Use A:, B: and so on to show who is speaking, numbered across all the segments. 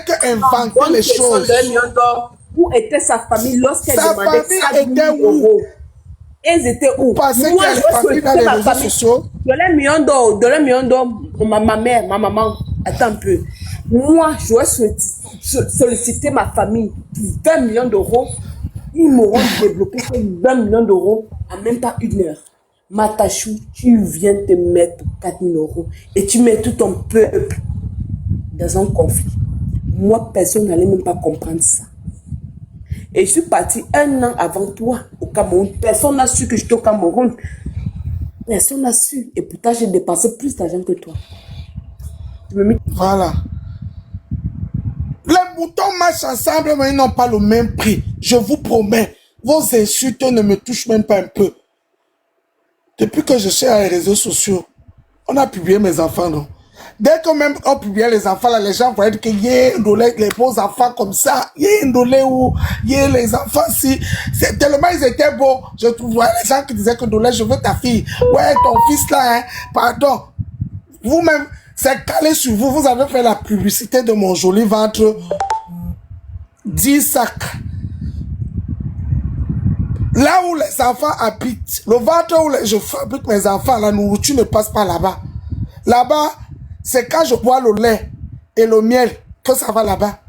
A: que inventer les choses.
B: Où était sa famille lorsqu'elle demandait
A: sa famille était où?
B: Ils étaient où?
A: Moi, je solliciter
B: dans les réseaux sociaux. Donner un million d'or, ma mère, ma maman, attends un peu. Moi, je vais solliciter ma famille pour 20 millions d'euros. Ils m'auront débloqué 20 millions d'euros en même pas 1 heure. Matachou, tu viens te mettre 4 000 euros et tu mets tout ton peuple dans un conflit. Moi, personne n'allait même pas comprendre ça. Et je suis partie 1 an avant toi au Cameroun. Personne n'a su que j'étais au Cameroun. Personne n'a su. Et pourtant, j'ai dépensé plus d'argent que toi.
A: Voilà. Les moutons marchent ensemble, mais ils n'ont pas le même prix. Je vous promets. Vos insultes ne me touchent même pas un peu. Depuis que je suis à les réseaux sociaux, on a publié mes enfants, non? Dès que même on publiait les enfants, là, les gens voyaient que les beaux enfants comme ça, les enfants si. Tellement ils étaient beaux. Je trouvais les gens qui disaient que Dolé, je veux ta fille. Ouais, ton fils là, hein, pardon. Vous-même, c'est calé sur vous. Vous avez fait la publicité de mon joli ventre. 10 sacs. Là où les enfants habitent, le ventre où je fabrique mes enfants, la nourriture ne passe pas là-bas. Là-bas, c'est quand je bois le lait et le miel que ça va là-bas.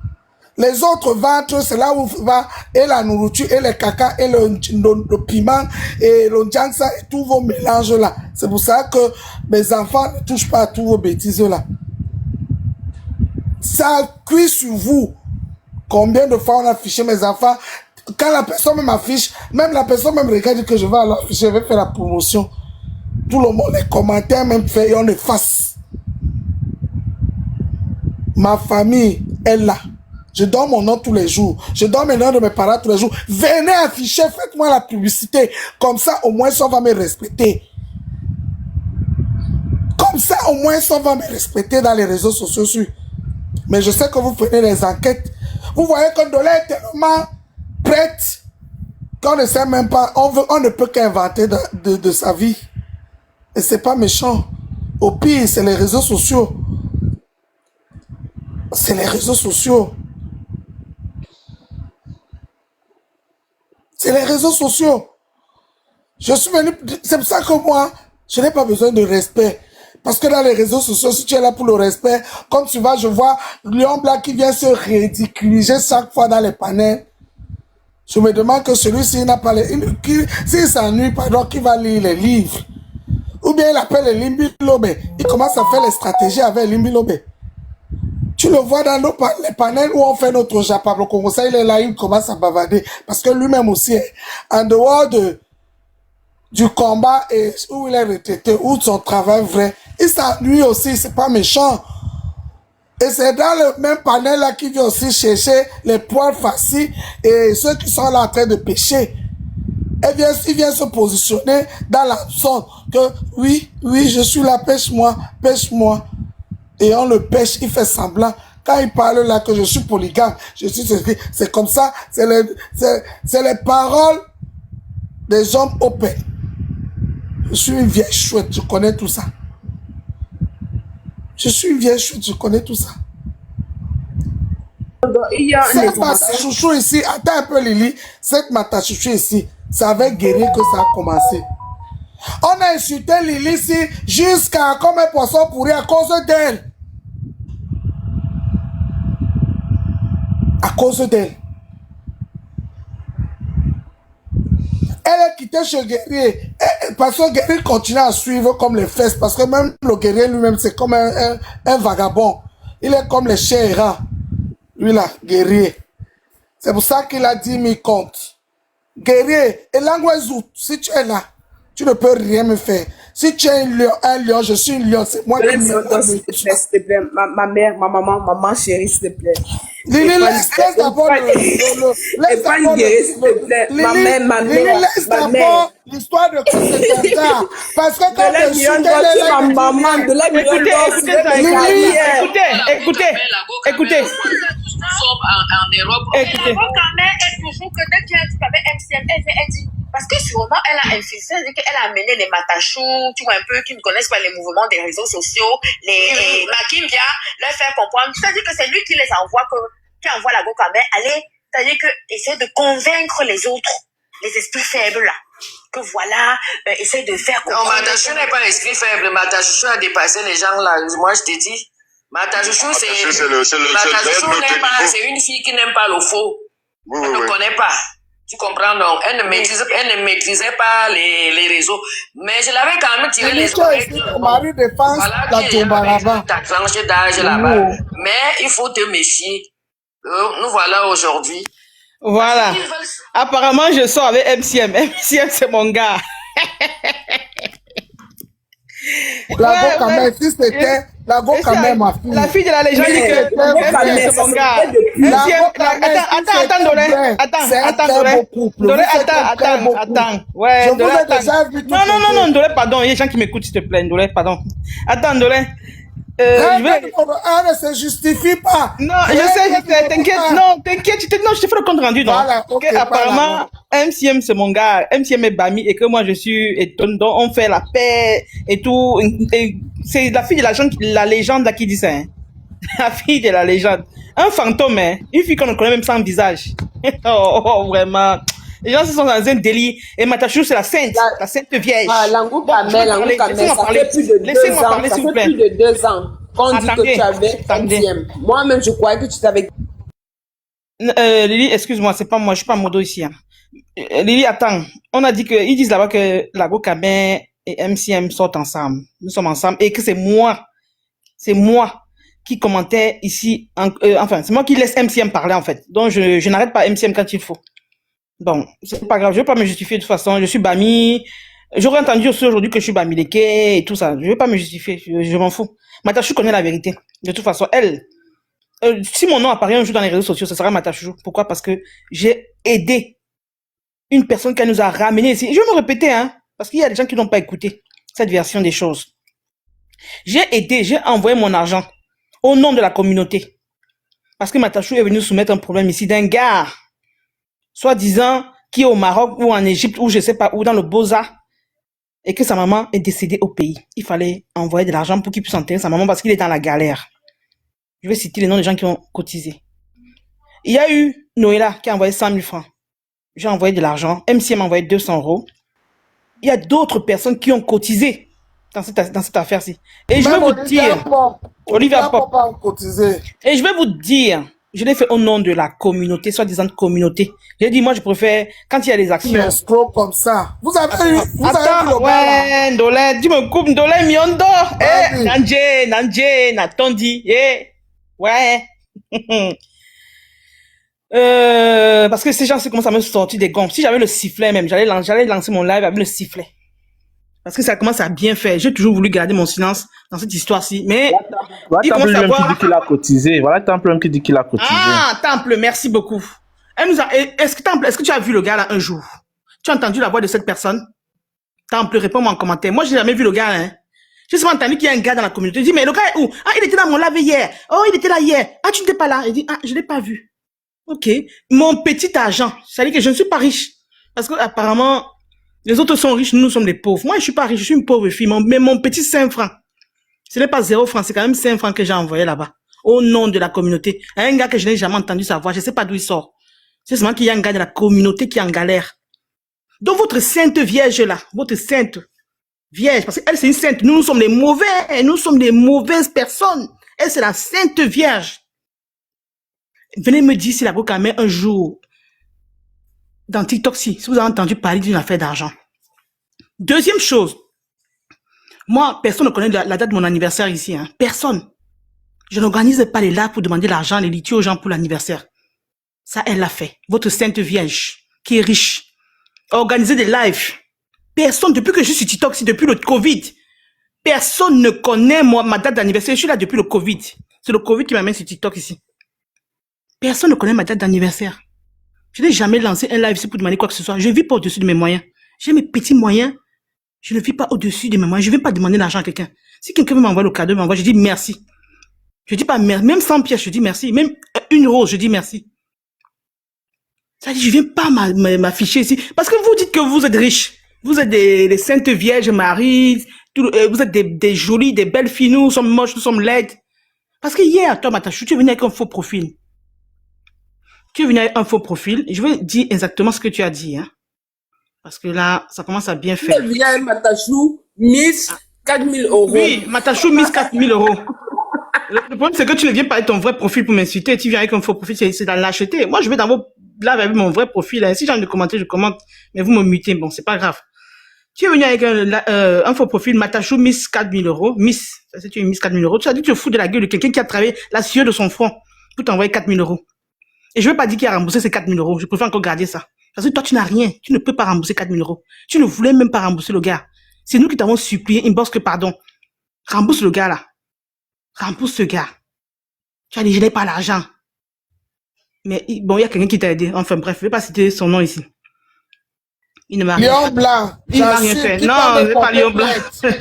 A: Les autres ventres, c'est là où va et la nourriture, et les caca, et le piment, et le djangsa, et tous vos mélanges là. C'est pour ça que mes enfants ne touchent pas à tous vos bêtises là. Ça cuit sur vous. Combien de fois on a affiché mes enfants? Quand la personne m'affiche, même la personne même regarde que je vais alors afficher, je vais faire la promotion. Tout le monde, les commentaires même fait et on efface. Ma famille est là. Je donne mon nom tous les jours. Je donne mes noms de mes parents tous les jours. Venez afficher, faites-moi la publicité. Comme ça, au moins, on va me respecter. Comme ça, au moins, on va me respecter dans les réseaux sociaux. Mais je sais que vous prenez les enquêtes. Vous voyez que Dolé est tellement prête qu'on ne sait même pas. On ne peut qu'inventer de sa vie. Et c'est pas méchant. Au pire, c'est les réseaux sociaux. C'est les réseaux sociaux. C'est les réseaux sociaux. Je suis venu... C'est pour ça que moi, je n'ai pas besoin de respect. Parce que dans les réseaux sociaux, si tu es là pour le respect, comme tu vas, je vois Lion Blanc qui vient se ridiculiser chaque fois dans les panels. Je me demande que celui-ci n'a pas les... S'il s'ennuie, pardon, qui va lire les livres. Ou bien il appelle les Limbi Lobe. Il commence à faire les stratégies avec Limbi Lobe. Tu le vois dans les panels où on fait notre Japablo Congo. Ça, il est là, il commence à bavarder. Parce que lui-même aussi, en dehors du combat et où il est retraité, où son travail vrai, il s'ennuie aussi, c'est pas méchant. Et c'est dans le même panel là qu'il vient aussi chercher les poils faciles et ceux qui sont là en train de pêcher. Il vient se positionner dans la zone que oui, je suis là, pêche-moi, pêche-moi. Et on le pêche, il fait semblant. Quand il parle là que je suis polygame, c'est comme ça, c'est les paroles des hommes open. Je suis une vieille chouette, je connais tout ça. Je suis une vieille chouette, je connais tout ça. Cette matachouchou ici, attends un peu Lily, cette matachouchou ici, c'est avec Guéry que ça a commencé. On a insulté Lily ici jusqu'à comme un poisson pourri à cause d'elle. À cause d'elle. Elle est quittée chez Guerrier. Parce que Guerrier continue à suivre comme les fesses. Parce que même le Guerrier lui-même, c'est comme un vagabond. Il est comme les chiens errants. Lui là, Guerrier. C'est pour ça qu'il a 10 000 comptes. Guerrier, et Langouezou, si tu es là, tu ne peux rien me faire. Si tu es un lion, je suis un lion. C'est moi qui me
B: s'il te plaît, ma mère, ma maman chérie, s'il te plaît.
A: Lily, laisse d'abord laisse d'abord l'histoire de Kosekanda. Parce que quand je suis
B: ma maman, de la
C: écoutez. En Europe.
D: Écoutez. Quand même, elle toujours que dès que tu avais MCM, elle dit Parce que sûrement, elle a infiltré, c'est-à-dire qu'elle a amené les matachous, tu vois, un peu, qui ne connaissent pas les mouvements des réseaux sociaux, les Makim vient leur faire comprendre. C'est-à-dire que c'est lui qui les envoie, qui envoie la Gokame, aller, c'est-à-dire que, essayer de convaincre les autres, les esprits faibles, là. Que voilà, essaye de faire comprendre.
E: Non, Matachou n'est pas esprit faible. Matachou a dépassé les gens là. Moi, je t'ai dit. Matachou, c'est une fille qui n'aime pas le faux.
F: Oui,
E: Elle ne connaît pas. Tu comprends donc? Elle ne maîtrisait pas les réseaux. Mais je l'avais quand même tiré les oreilles.
A: Marie défense la tomba là-bas.
E: Ta tranche d'âge là-bas. Mais il faut te méfier. Nous voilà aujourd'hui.
C: Voilà. Apparemment, je sors avec MCM. MCM, c'est mon gars.
A: La Gokame, si c'était la Gokame, ma fille.
C: La fille de la légende dit que MCM, c'est mon gars. Attends, Dolé. Attends. Ouais, Dolé, attends. Non, Dolé, pardon. Il y a des gens qui m'écoutent, s'il te plaît. Dolé, pardon. Attends, Dolé.
A: Elle ne se justifie pas.
C: Non, je sais, t'inquiète. Non, je te fais le compte rendu. Donc,
A: voilà, okay,
C: apparemment, MCM, c'est mon gars. MCM est Bami et que moi, je suis étonné. Donc, on fait la paix et tout. Et c'est la fille de la légende là qui dit ça. Hein. La fille de la légende. Un fantôme, hein. Une fille qu'on ne connaît même sans visage. Vraiment. Les gens se sont dans un délire. Et Matachou, c'est la sainte vierge.
B: Ah, Langokame, ça fait plus de 2 ans. Ça fait plus de 2 ans qu'on dit que tu avais MCM. Moi-même, je croyais que tu t'avais...
C: Lily, excuse-moi, c'est pas moi, je suis pas modo ici. Hein. Lily, attends. On a dit que, ils disent là-bas que Langokame et MCM sortent ensemble. Nous sommes ensemble et que c'est moi qui commentais ici. Enfin, c'est moi qui laisse MCM parler en fait. Donc, je n'arrête pas MCM quand il faut. Bon, c'est pas grave, je vais pas me justifier de toute façon, je suis Bami. J'aurais entendu aussi aujourd'hui que je suis Bamileke et tout ça. Je vais pas me justifier, je m'en fous. Matachou connaît la vérité. De toute façon, elle, si mon nom apparaît un jour dans les réseaux sociaux, ce sera Matachou. Pourquoi? Parce que j'ai aidé une personne qui nous a ramené ici. Je vais me répéter, hein, parce qu'il y a des gens qui n'ont pas écouté cette version des choses. J'ai envoyé mon argent au nom de la communauté. Parce que Matachou est venu soumettre un problème ici d'un gars soi-disant, qui est au Maroc ou en Égypte ou je sais pas où, dans le Beaux-Arts, et que sa maman est décédée au pays. Il fallait envoyer de l'argent pour qu'il puisse enterrer sa maman parce qu'il est dans la galère. Je vais citer les noms des gens qui ont cotisé. Il y a eu Noëlla qui a envoyé 100 000 francs. J'ai envoyé de l'argent. MCM a envoyé 200 €. Il y a d'autres personnes qui ont cotisé dans cette affaire-ci. Et je vais vous dire... Olivia Pop. Et je vais vous dire... Je l'ai fait au nom de la communauté, soi-disant communauté. J'ai dit, moi, je préfère, quand il y a des actions.
A: Mais trop comme ça. Vous avez vu le
C: ouais, Ndolé, tu me coupes, Ndolé, Miondo. Eh, Nanje, Natondi, ouais. Parce que ces gens, c'est commencent à me sortir des gonds. Si j'avais le sifflet même, j'allais lancer mon live avec le sifflet. Parce que ça commence à bien faire. J'ai toujours voulu garder mon silence dans cette histoire-ci. Mais
G: il commence à voir... qui dit qu'il a cotisé. Voilà Temple qui dit qu'il a cotisé.
C: Ah, Temple, merci beaucoup. Est-ce que tu as vu le gars là un jour? Tu as entendu la voix de cette personne? Temple, réponds-moi en commentaire. Moi, j'ai jamais vu le gars, hein. J'ai seulement entendu qu'il y a un gars dans la communauté. Je dis, mais le gars est où? Ah, il était dans mon live hier. Oh, il était là hier. Ah, tu n'étais pas là. Il dit, ah, je l'ai pas vu. Ok. Mon petit argent. Ça veut dire que je ne suis pas riche. Parce que, apparemment, les autres sont riches, nous sommes des pauvres. Moi, je suis pas riche, je suis une pauvre fille. Mais mon petit 5 francs, ce n'est pas 0 francs, c'est quand même 5 francs que j'ai envoyé là-bas. Au nom de la communauté. Un gars que je n'ai jamais entendu sa voix, je ne sais pas d'où il sort. C'est seulement qu'il y a un gars de la communauté qui est en galère. Donc, votre sainte vierge là, votre sainte vierge, parce qu'elle, c'est une sainte. Nous sommes des mauvais, nous sommes des mauvaises personnes. Elle, c'est la sainte vierge. Venez me dire si la Gokame un jour, dans TikTok, si vous avez entendu parler d'une affaire d'argent. Deuxième chose, moi, personne ne connaît la date de mon anniversaire ici. Hein. Personne. Je n'organise pas les lives pour demander l'argent, les litiges aux gens pour l'anniversaire. Ça, elle l'a fait. Votre sainte vierge, qui est riche. Organiser des lives. Personne, depuis que je suis sur TikTok, c'est depuis le Covid. Personne ne connaît ma date d'anniversaire. Je suis là depuis le Covid. C'est le Covid qui m'amène sur TikTok ici. Personne ne connaît ma date d'anniversaire. Je n'ai jamais lancé un live ici pour demander quoi que ce soit. Je ne vis pas au-dessus de mes moyens. J'ai mes petits moyens. Je ne vis pas au-dessus de mes moyens. Je ne vais pas demander l'argent à quelqu'un. Si quelqu'un veut m'envoyer le cadeau, je dis merci. Je dis pas merci. Même 100 pièces, je dis merci. Même 1 euro, je dis merci. Ça dit, je viens pas m'afficher ici. Parce que vous dites que vous êtes riches. Vous êtes des saintes vierges Marie. Vous êtes des jolies, des belles filles. Nous sommes moches, nous sommes laides. Parce que hier, toi, Matachou, tu es venu avec un faux profil. Tu es venu avec un faux profil. Je vais dire exactement ce que tu as dit. Hein. Parce que là, ça commence à bien faire.
B: Tu viens Matachou, Miss 4 000 €.
C: Oui, Matachou, Miss 4 000 €. Le problème, c'est que tu ne viens pas avec ton vrai profil pour m'insulter. Tu viens avec un faux profil, c'est dans l'acheter. Moi, je vais dans vos lives avec mon vrai profil. Hein. Si j'ai envie de commenter, je commente. Mais vous me mutez. Bon, c'est pas grave. Tu es venu avec un faux profil, Matachou, Miss 4 000 €. Miss, ça c'est une Miss 4 000 €. Tu as dit que tu te fous de la gueule de quelqu'un qui a travaillé la sueur de son front pour t'envoyer 4 000 €. Et je ne vais pas dire qu'il a remboursé ces 4 000 €. Je préfère encore garder ça. Parce que toi, tu n'as rien. Tu ne peux pas rembourser 4 000 €. Tu ne voulais même pas rembourser le gars. C'est nous qui t'avons supplié, inbox que pardon. Rembourse le gars là. Rembourse ce gars. Tu as dit, je n'ai pas l'argent. Mais bon, il y a quelqu'un qui t'a aidé. Enfin bref, je ne vais pas citer son nom ici. Il ne m'a rien
A: Lion
C: fait.
A: Blanc.
C: Il ne m'a rien fait. Non, c'est pas Lion Blanc.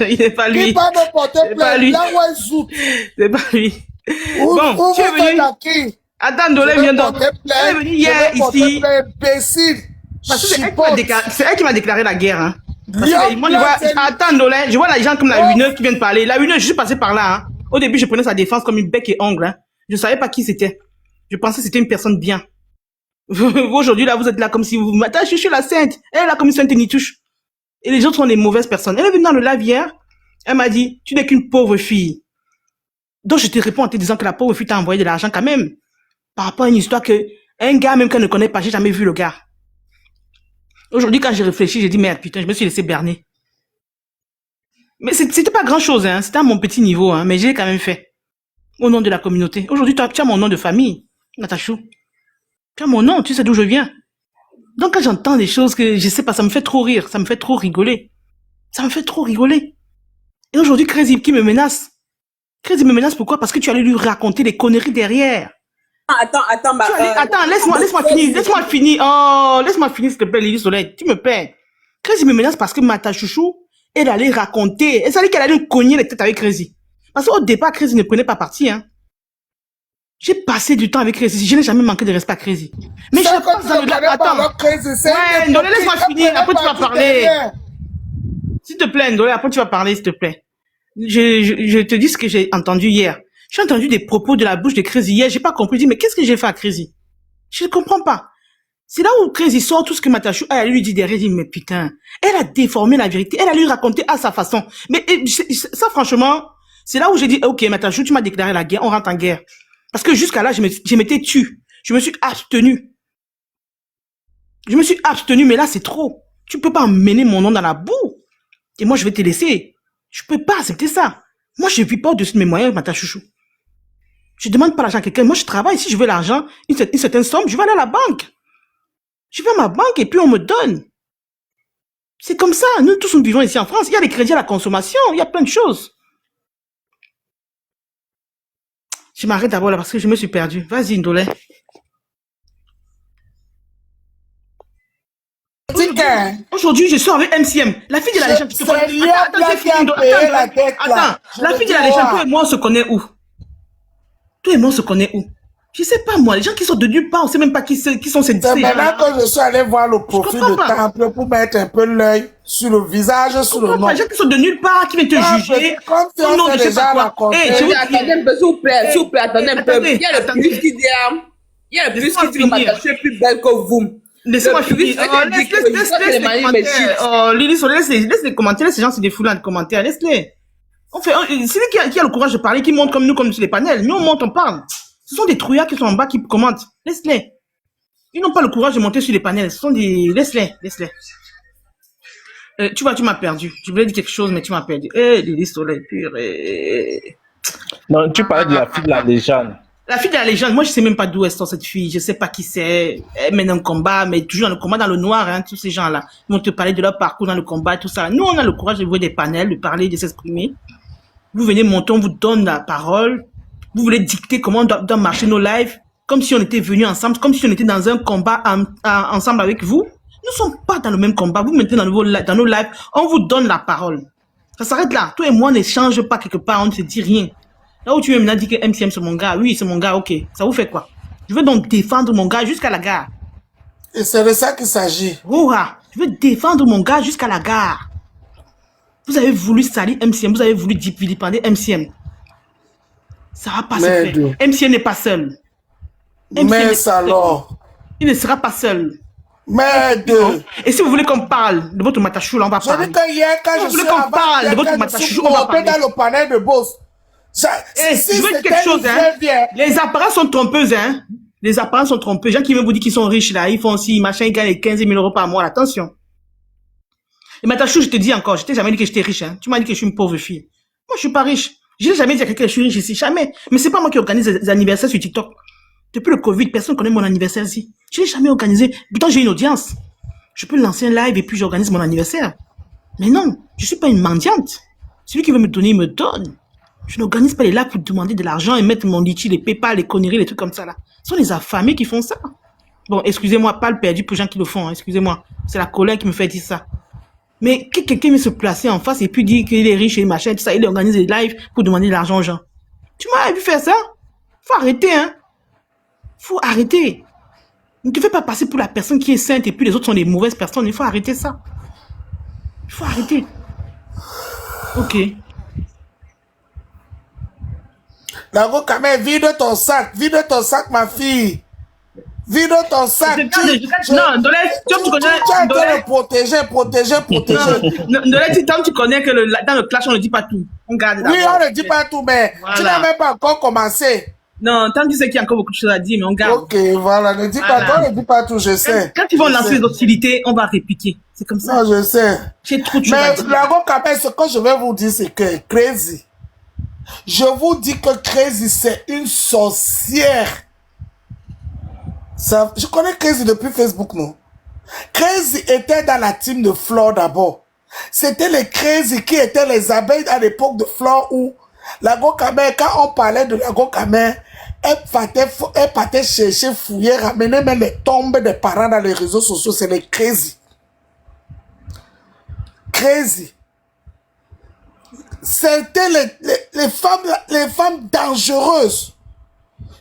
C: Il n'est pas lui.
A: Qui va me porter
C: C'est pas
A: plainte?
C: lui.
A: Là où elle zoute.
C: C'est pas lui.
A: Où
C: Bon, tu es
A: vous faites
C: venu.
A: à qui?
C: Attends, Dolé vient donc. Elle est venue hier ici.
A: Imbécile.
C: Parce que c'est elle qui m'a déclaré la guerre. Hein. Parce que
A: Lion
C: moi, je
A: Blanc,
C: vois,
A: c'est-
C: attends, Dolé, je vois les gens comme la Wineuse qui viennent parler. La Wineuse, je suis passé par là. Hein. Au début, je prenais sa défense comme une bec et ongle. Hein. Je ne savais pas qui c'était. Je pensais que c'était une personne bien. Aujourd'hui, là, vous êtes là comme si vous... Attends, je suis la sainte. Elle est là comme une sainte nitouche. Et les autres sont des mauvaises personnes. Elle est venue dans le live hier. Elle m'a dit, tu n'es qu'une pauvre fille. Donc, je te réponds en te disant que la pauvre fille t'a envoyé de l'argent quand même. Par rapport à une histoire que un gars même qu'elle ne connaît pas, j'ai jamais vu le gars. Aujourd'hui, quand j'ai réfléchi, j'ai dit, merde, putain, je me suis laissé berner. Mais c'était pas grand chose, hein. C'était à mon petit niveau, hein. Mais j'ai quand même fait. Au nom de la communauté. Aujourd'hui, tu as mon nom de famille, Natachou. Tu as mon nom, tu sais d'où je viens. Donc, quand j'entends des choses que je sais pas, ça me fait trop rire, ça me fait trop rigoler. Ça me fait trop rigoler. Et aujourd'hui, Crazy qui me menace. Crazy me menace pourquoi? Parce que tu allais lui raconter des conneries derrière.
B: Attends,
C: Attends, laisse-moi finir. Oh, laisse-moi finir, s'il te plaît, Lily Soleil. Tu me perds. Crazy me menace parce que Matachouchou, elle allait raconter. Elle savait qu'elle allait me cogner les têtes avec Crazy. Parce qu'au départ, Crazy ne prenait pas parti, hein. J'ai passé du temps avec Crazy. Je n'ai jamais manqué de respect à Crazy. Mais je
A: Ça,
C: ne
A: quand
C: pas dans le...
A: tu connais pas
C: Attends.
A: leur crazy, c'est
C: Ouais,
A: une
C: Ndolé, laisse-moi
A: hypocrite,
C: finir.
A: elle
C: Après, tu
A: connaît
C: vas
A: pas tout
C: parler.
A: derrière.
C: S'il te plaît, Ndolé, après, tu vas parler, s'il te plaît. Je te dis ce que j'ai entendu hier. J'ai entendu des propos de la bouche de Crazy hier. J'ai pas compris. Je dis, mais qu'est-ce que j'ai fait à Crazy? Je ne comprends pas. C'est là où Crazy sort tout ce que Matachou a lui dit derrière. Il dit, mais putain, elle a déformé la vérité. Elle a lui raconté à sa façon. Mais ça, franchement, c'est là où j'ai dit, ok, Matachou, tu m'as déclaré la guerre. On rentre en guerre. Parce que jusqu'à là, je m'étais tue. Je me suis abstenu. Je me suis abstenu, mais là, c'est trop. Tu peux pas emmener mon nom dans la boue. Et moi, je vais te laisser. Je peux pas accepter ça. Moi, je vis pas au-dessus de mes moyens, Matachouchou. Je demande pas l'argent à quelqu'un. Moi, je travaille. Si je veux l'argent, une certaine somme, je vais aller à la banque. Je vais à ma banque et puis on me donne. C'est comme ça. Nous tous, nous vivons ici en France. Il y a les crédits à la consommation. Il y a plein de choses. Je m'arrête d'abord là parce que je me suis perdue. Vas-y, Ndolé. Aujourd'hui, je sors avec MCM. La fille de la légende.
A: C'est Lion Blanc qui a payé la dette, là.
C: Attends, la fille de la légende, toi et moi, on se connaît où? Toi et moi, on se connaît où? Je sais pas, moi, les gens qui sont de nulle part, on sait même pas qui sont ces
A: C'est maintenant
C: gens-là.
A: que je suis allé voir le profil
C: comprends
A: de
C: pas.
A: Temple pour mettre un peu l'œil sur le visage, sur le nom.
C: Les gens qui sont de nulle part, qui viennent te
A: Ah,
C: juger.
A: comme si
C: Au
A: on
C: nom de
A: s'est
C: je sais
A: déjà
C: pas quoi.
A: raconté.
C: Eh, je vous dis,
B: attendez un peu, s'il vous plaît, attendez un peu.
C: Attendez,
B: Il y a le
C: attendez.
B: plus qui dit, il y a le plus
C: Laisse-moi
B: qui dit que
C: finir.
B: Matachou est plus belle que vous.
C: Laissez-moi
B: Le plus,
C: finir.
B: c'est
C: Oh,
B: qu'elle dit
C: laisse
B: que
C: les
B: je crois que les maris me
C: commentaires.
B: cheat.
C: Oh, Lily Soleil, laisse les commentaires. Laisse ces gens se défouler dans les commentaires. Laisse-les. C'est lui qui a le courage de parler, qui monte comme nous, comme sur les panels. Nous, on monte, on parle. Ce sont des trouillards qui sont en bas, qui commentent. Laisse-les. Ils n'ont pas le courage de monter sur les panels. Ce sont des... Laisse-les. Tu vois, tu m'as perdu. Je voulais dire quelque chose, mais tu m'as perdu. Lily Soleil, purée.
G: Non, tu parlais de la fille de la légende.
C: La fille de la légende, moi je sais même pas d'où elle sort cette fille, je sais pas qui c'est, elle mène un combat, mais toujours dans le combat dans le noir, hein, tous ces gens-là. Ils vont te parler de leur parcours dans le combat, tout ça. Nous, on a le courage de voir des panels, de parler, de s'exprimer. Vous venez monter, on vous donne la parole. Vous voulez dicter comment on doit marcher nos lives, comme si on était venus ensemble, comme si on était dans un combat ensemble avec vous. Nous ne sommes pas dans le même combat. Vous mettez dans nos lives, on vous donne la parole. Ça s'arrête là. Toi et moi, on n'échange pas quelque part, on ne se dit rien. Là où tu veux maintenant dire que MCM c'est mon gars, oui c'est mon gars, ok. Ça vous fait quoi? Je veux donc défendre mon gars jusqu'à la gare.
A: Et c'est de ça qu'il s'agit.
C: Ouah, je veux défendre mon gars jusqu'à la gare. Vous avez voulu salir MCM, vous avez voulu vilipender MCM. Ça va pas se faire. MCM n'est pas seul.
A: Mais ça alors.
C: Il ne sera pas seul.
A: Merde.
C: Et si vous voulez qu'on parle de votre matachou, là, on va parler.
A: Je dis que hier, quand je suis
C: qu'on parle de votre matachou, on va parler.
A: Dans le panel de boss.
C: Si je veux dire quelque chose, hein. Les apparences sont trompeuses, hein. Les apparences sont trompeuses. Les gens qui veulent vous dire qu'ils sont riches, là, ils font aussi, machin, ils gagnent 15 000 euros par mois. Attention. Et matachou, je te dis encore, je t'ai jamais dit que j'étais riche, hein. Tu m'as dit que je suis une pauvre fille. Moi, je suis pas riche. Je n'ai jamais dit à quelqu'un que je suis riche ici. Jamais. Mais c'est pas moi qui organise les anniversaires sur TikTok. Depuis le Covid, personne ne connaît mon anniversaire ici. Je n'ai jamais organisé. Pourtant, j'ai une audience. Je peux lancer un live et puis j'organise mon anniversaire. Mais non, je ne suis pas une mendiante. Celui qui veut me donner, il me donne. Je n'organise pas les lives pour demander de l'argent et mettre mon litchi, les PayPal, les conneries, les trucs comme ça là. Ce sont les affamés qui font ça. Bon, excusez-moi, pas le perdu pour les gens qui le font. Hein, excusez-moi. C'est la colère qui me fait dire ça. Mais que quelqu'un veut se placer en face et puis dire qu'il est riche et machin, tout ça, il organise des lives pour demander de l'argent aux gens. Tu m'as vu faire ça? Faut arrêter, hein. Faut arrêter. Ne te fais pas passer pour la personne qui est sainte et puis les autres sont des mauvaises personnes. Il faut arrêter ça. Il faut arrêter. Ok.
A: Lago Kamel, vide ton sac, ma fille. Vide ton sac.
C: Non, Ndolé, tu connais.
A: Tu dois le protéger.
C: Ndolé, tu connais que dans le clash, on ne dit pas tout. On garde.
A: Oui, on ne dit pas tout, mais voilà. Tu n'as même pas encore commencé.
C: Non, tant que tu sais qu'il y a encore beaucoup de choses à dire, mais on garde.
A: Ok, voilà, ne dis pas tout, ne dis pas tout, je sais.
C: Quand ils vont lancer les hostilités, on va répliquer. C'est comme ça.
A: Non, je sais.
C: J'ai trop de choses à dire.
A: Mais Lago Kamel, ce que je vais vous dire, c'est que Crazy, je vous dis que Crazy, c'est une sorcière. Ça, je connais Crazy depuis Facebook, non? Crazy était dans la team de Flore d'abord. C'était les Crazy qui étaient les abeilles à l'époque de Flore où Lago Kamel, quand on parlait de Lago Kamel, elle partait chercher, fouiller, ramener même les tombes des parents dans les réseaux sociaux. C'est les Crazy. Crazy. C'était les femmes dangereuses.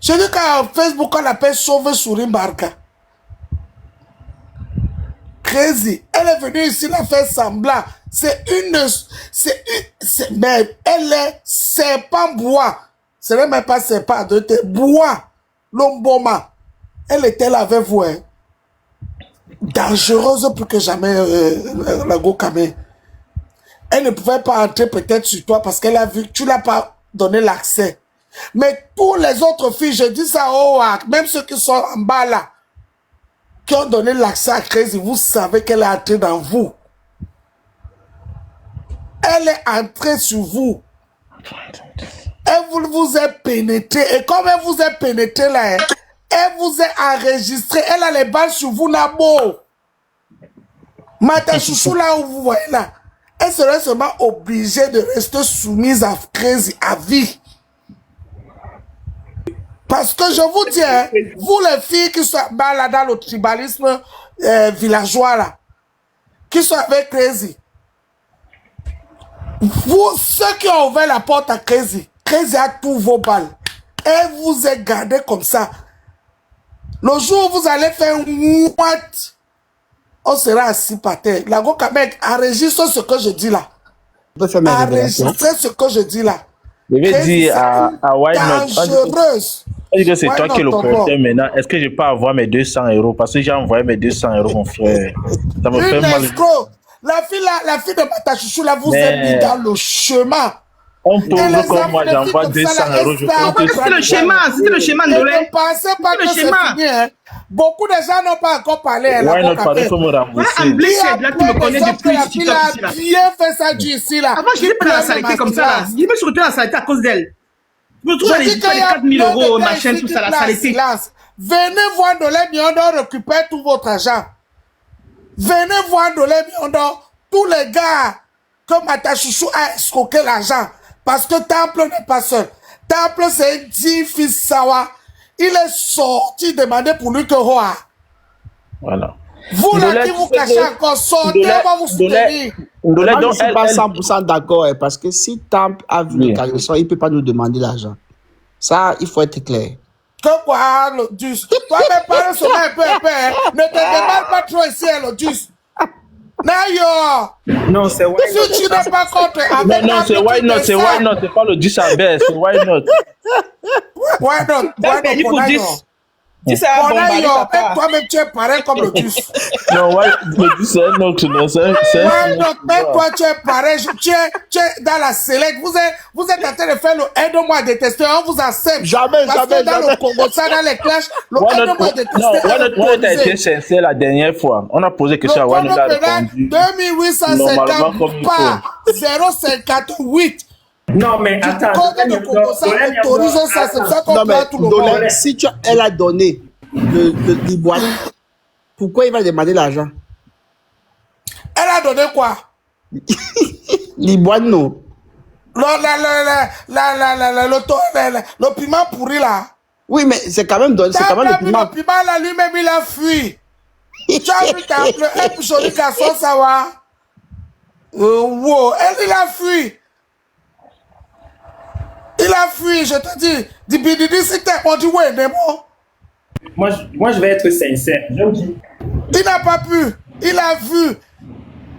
A: Je dis qu'à Facebook, on appelle Sauve Souris Barca. Crazy. Elle est venue ici, la faire semblant. Mais elle est serpent bois. Ce n'est même pas serpent de thé. Bois. Lomboma. Elle était là avec vous. Hein. Dangereuse plus que jamais, Lago Kamel. Elle ne pouvait pas entrer peut-être sur toi parce qu'elle a vu que tu ne l'as pas donné l'accès. Mais tous les autres filles, je dis ça au même ceux qui sont en bas là, qui ont donné l'accès à Crazy, vous savez qu'elle est entrée dans vous. Elle est entrée sur vous. Elle vous a pénétré. Et comme elle vous a pénétré là, elle vous a enregistré. Elle a les balles sur vous, Nabo. Mata Chouchou là où vous voyez là. Elle serait seulement obligée de rester soumise à Crazy à vie. Parce que je vous dis, hein, vous les filles qui sont là dans le tribalisme villageois là, qui sont avec Crazy, vous, ceux qui ont ouvert la porte à Crazy, Crazy a tous vos balles. Elle vous est gardée comme ça. Le jour où vous allez faire une mouette, on sera assis par terre. Lago Kamel, enregistre ce que je dis là. Enregistrez ce que je dis là.
G: Je vais dire à Why Not.
A: Dangereuse.
G: On dit que c'est toi qui es l'opérateur maintenant. Est-ce que je peux avoir mes 200 euros? Parce que j'ai envoyé mes 200 euros, mon frère. Ça me fait mal.
A: La fille de Mata Chouchou là vous a mis dans le chemin.
G: On peut comme moi, j'envoie 200 euros.
C: C'était le schéma, Ndolé.
A: Ne pensez pas que c'est fini. Hein. Beaucoup de gens n'ont pas encore parlé.
G: Why Not parler pour me rembourser?
C: Là, tu me connais depuis
A: il a bien fait ça du ici là.
C: Avant, je n'étais pas dans la saleté comme ça là. Je me suis retrouvé dans la saleté à cause d'elle. Je me trouve dans les 4 000 euros, machin, tout ça, la saleté.
A: Venez voir Ndolé Miondo récupérer tout votre argent. Venez voir Ndolé Miondo, tous les gars que Mata Chouchou a escroqué l'argent. Parce que Temple n'est pas seul. Temple, c'est un dit fils Sawa. Il est sorti demander pour lui que Roa.
G: Voilà.
A: Vous là qui vous cachez encore, sortez, on va vous soutenir.
F: Moi, je ne suis pas 100% d'accord parce que si Temple a vu le caleçon, il ne peut pas nous demander l'argent. Ça, il faut être clair.
A: Que quoi, l'Odus? Toi-même, parle seulement un peu, hein. Ne te déballe pas trop ici, l'Odus. Nayo!
H: Non, c'est why not.
A: Si tu n'es pas contre
G: Non, non, c'est why not, c'est why not, c'est pas le 10 à baisse, c'est why not.
A: Why not?
C: T'as perdu pour 10. Si ça va bombarder, papa.
A: Toi-même, tu es pareil comme l'Odus.
G: Non, why, le 10 c'est un autre, non, c'est
A: Why not? Même toi, tu es pareil. Tu es dans la select. Vous êtes en train de faire le aide-moi à détester. On vous accepte.
F: Jamais,
A: Parce
F: jamais,
A: que dans
F: jamais.
A: le Congo, ça, dans les clashs, le
G: Why
A: aide-moi à
G: not,
A: détester.
G: non, why not a été sincère la dernière fois. On a posé question à Why not, a répondu.
A: 2850 pas 0,58.
H: Non, mais attends.
A: Code de Congo, ça autorise ça. C'est ça qu'on
F: Non, mais
A: prend tout le monde.
F: Dolé, si elle a donné le Liboine, pourquoi il va demander l'argent?
A: Elle a donné quoi?
F: Liboine, non.
A: Le piment pourri là.
F: Oui, mais c'est quand même donné, c'est quand même le piment.
A: Le piment là, lui-même, il a fui. Tu as vu un joli garçon, ça va? Wow, il a fui. Il a fui, je te dis. Dibididi, si t'es, on dit ouais, mais bon.
H: Moi, je vais être sincère. Je me dis.
A: Il n'a pas pu. Il a vu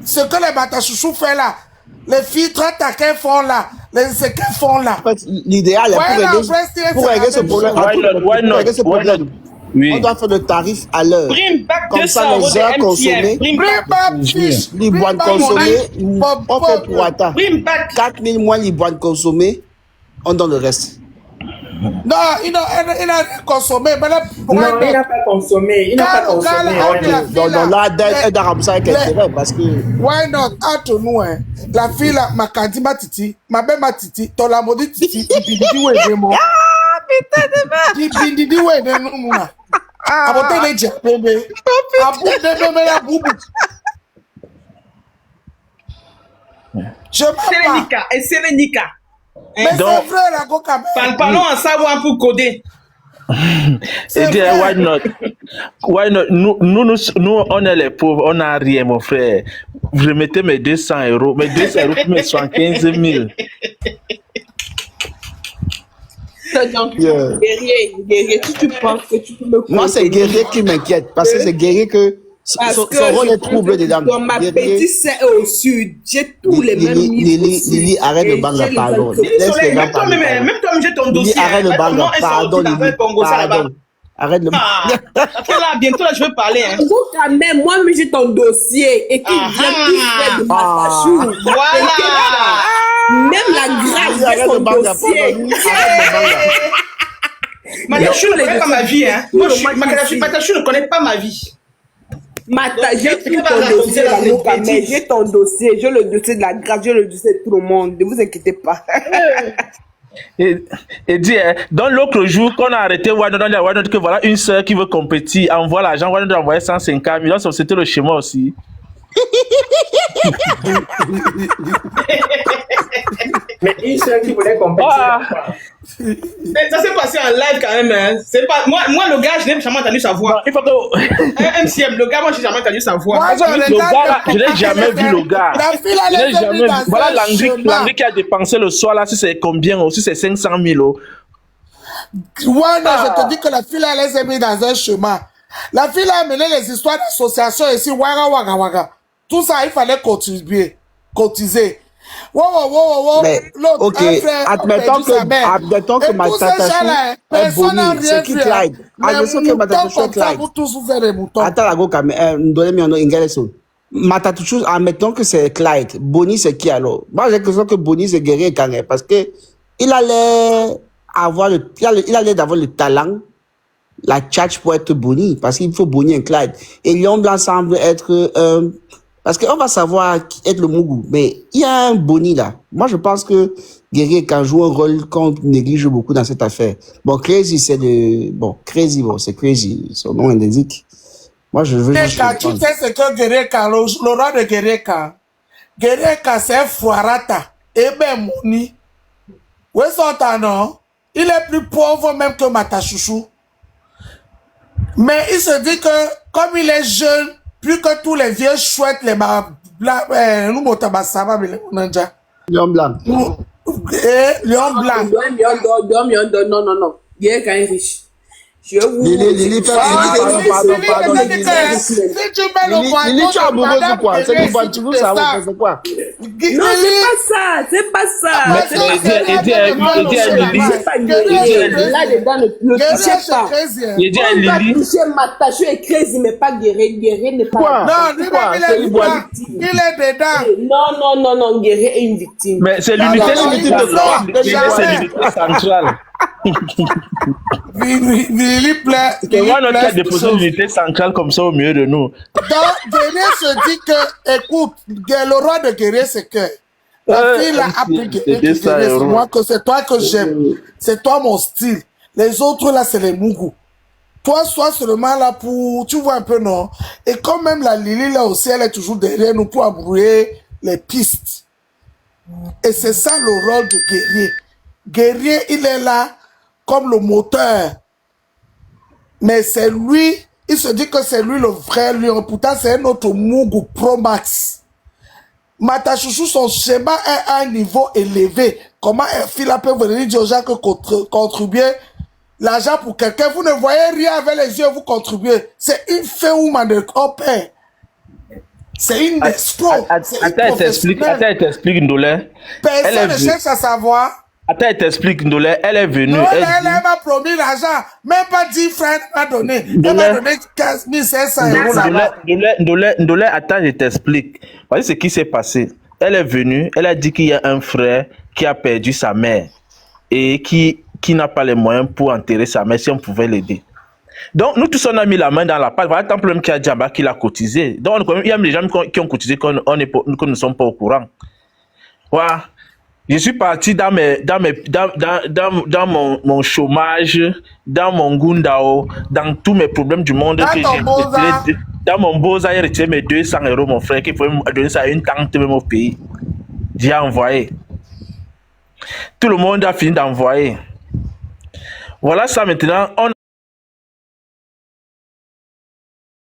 A: ce que les Matachouchou font là. Les filtres taquins font là. Les séquins font là.
F: En fait, l'idéal est pour régler ce problème.
G: Oui.
F: On doit faire le tarif à l'heure. Comme ça, les heures consommées, l'ivoine consommé, on fait pour attendre. 4000 moins l'ivoine consommé, on donne le reste.
A: Non, il a rien consommé. Mais là,
H: non, il n'a pas consommé. Il n'a pas consommé.
F: Donc là, elle doit rembourser avec intérêt parce que.
A: Why not? Entre nous, hein. La fille là, ma kandi ma titi, ma belle ma titi, ton la maudite titi, dibididi ouais de moi. Ah, putain de merde. Dibididi ouais de nous, moi. Abote les dja, bébé. Abou de bébé la boubou. Je m'en
C: Sélénica, et Sélénica.
A: Mais c'est vrai, la coca.
C: Parlons ensemble pour coder.
G: Et dire, why not? Nous, on est les pauvres, on n'a rien, mon frère. Je mettais mes 200 euros, mes 200 euros pour mes 75 000.
B: Donc, guerrier, si tu penses que tu peux me comprendre.
F: Moi, c'est guerrier qui m'inquiète parce que c'est guerrier que. Son rôle est troublé dedans.
B: Dans ma petite c'est au sud, j'ai tous les mêmes
F: Lily, arrête de banger, pardon. Laisse les gens parler.
C: Même toi, j'ai ton dossier.
F: Lily, arrête de banger, pardon, Lily. Pardon. Arrête de
C: banger. Bientôt, là, je veux parler.
B: Quand même, moi-même, j'ai ton dossier et qui vient plus près de Matachou.
C: Voilà.
B: Même la grâce, j'ai ton dossier.
C: Matachou ne connaît pas ma vie. Matachou ne connaît pas ma vie.
B: J'ai tout ton dossier, j'ai ton dossier, j'ai le dossier de la grâce, j'ai le dossier de tout le monde, ne vous inquiétez pas.
G: Et dit, dans l'autre jour, qu'on a arrêté Wano, que voilà une soeur qui veut compétir, envoie l'argent, Wano doit envoyer 150 000, c'était le schéma aussi.
H: Mais une seule qui voulait compétir.
C: Ça s'est passé en live quand même. Hein. C'est pas moi le gars, je n'ai jamais entendu sa voix. Il faut que MCM, le gars, moi j'ai jamais entendu sa voix.
A: Moi,
G: le gars, je n'ai jamais vu le gars. Je n'ai jamais vu. Voilà Langry qui a dépensé le soir là, si c'est combien aussi, c'est 500 000 €.
A: Ouais, non, je te dis que la fille là, elle s'est mise dans un chemin. La fille là a mené les histoires d'association ici, waga. Tout ça, il fallait cotiser. Wow.
F: Mais, ok, admettons que ma Matachou est bonnie, c'est qui Clyde. Admettons que Matachou est Clyde. Attends, la go, donnez-moi un nom, Ingeleson. Matachou, admettons que c'est Clyde. Bonnie, c'est qui alors? Moi, j'ai l'impression que Bonnie, c'est Guerrier Kangé parce que il allait d'avoir le talent, la tchatch pour être Bonnie, parce qu'il faut Bonnie et Clyde. Et Lion Blanc semble être parce qu'on va savoir être le Mougou, mais il y a un Bonnie là. Moi, je pense que Guerrier quand joue un rôle qu'on néglige beaucoup dans cette affaire. Bon, Crazy, c'est c'est Crazy, son nom indique. Moi, je veux juste...
A: Tu sais ce que Guerrier quand, le roi de Guerrier quand c'est un foirata. Et ben, Moni. Où est son non? Il est plus pauvre même que Matachouchou. Mais il se dit que, comme il est jeune, plus que tous les vieux chouettes, les nous motabasaba, mais
F: Lion Blanc.
A: Lion Blanc.
B: Non. Il est quand même riche. Je vous...
F: Lili, pardon,
A: Si tu mets le poids,
F: Lili, tu es amoureuse ou quoi? C'est du bon, tu veux savoir, c'est quoi?
B: Non, c'est pas ça. Là-dedans, ne touchez pas.
G: Il dit à
B: On va
G: Lili.
B: toucher Matachu et crazy, mais pas Guéré. Guéré n'est pas...
F: Quoi?
A: Non, lui-même, il est dedans.
B: Non, Guéré est une victime.
G: Mais c'est l'unité centrale.
A: Vili plaît.
G: C'est moi notre qui a déposé l'unité centrale comme ça au milieu de nous.
A: Donc, Guerrier se dit que, écoute, le roi de Guerrier, c'est que la fille là a pris Guerrier, c'est moi que c'est toi que j'aime. C'est toi mon style. Les autres là, c'est les Mougou. Toi, sois seulement là pour, tu vois un peu, non? Et quand même la Lili là aussi, elle est toujours derrière nous pour embrouiller les pistes. Et c'est ça le rôle de Guerrier. Guerrier, il est là comme le moteur. Mais c'est lui, il se dit que c'est lui le vrai lion. Pourtant, c'est un autre Mougou Pro Max. Matachouchou, son schéma est à un niveau élevé. Comment un fil peut venir dire aux gens que contribuer l'argent pour quelqu'un, vous ne voyez rien avec les yeux, vous contribuez. C'est une woman de père. C'est une escroc.
G: Attends, elle t'explique, Ndolé.
A: Personne ne cherche à savoir.
G: Attends, elle t'explique, Ndolé. Elle est venue.
A: Elle m'a promis l'argent. Même pas 10 francs, elle m'a donné. Elle m'a donné 15 500 euros là-bas.
G: Ndolé, attends, je t'explique. Voyez ce qui s'est passé. Elle est venue, elle a dit qu'il y a un frère qui a perdu sa mère et qui n'a pas les moyens pour enterrer sa mère si on pouvait l'aider. Donc, nous tous, on a mis la main dans la pâte. Voilà, tant problème qu'il y a Djamba qui l'a cotisé. Donc, il y a des gens qui ont cotisé que nous ne sommes pas au courant. Voilà. Je suis parti dans mon chômage, dans mon gundao, dans tous mes problèmes du monde. Dans mon beau-a, j'ai retiré mes 200 euros, mon frère, qui pouvait me donner ça à une tante même au pays. J'ai envoyé. Tout le monde a fini d'envoyer. Voilà ça maintenant,